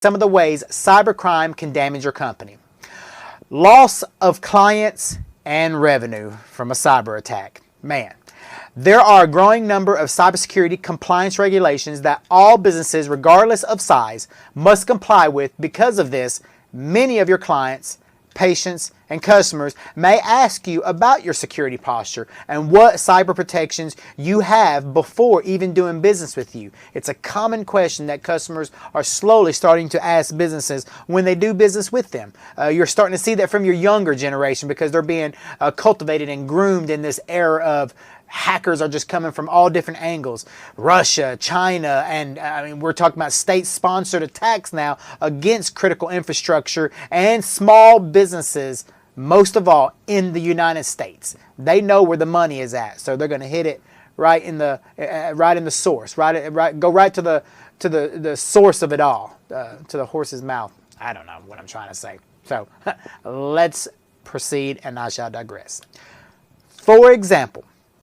some of the ways cybercrime can damage your company. Loss of clients and revenue from a cyber attack. Man, there are a growing number of cybersecurity compliance regulations that all businesses, regardless of size, must comply with. Because of this, many of your clients, patients, and customers may ask you about your security posture and what cyber protections you have before even doing business with you. It's a common question that customers are slowly starting to ask businesses when they do business with them. You're starting to see that from your younger generation because they're being cultivated and groomed in this era of hackers are just coming from all different angles. Russia, China, and we're talking about state-sponsored attacks now against critical infrastructure and small businesses, most of all in the United States. They know where the money is at, so they're going to hit it right in the source, go right to the source of it all, to the horse's mouth. I don't know what I'm trying to say. So let's proceed, and I shall digress. For example,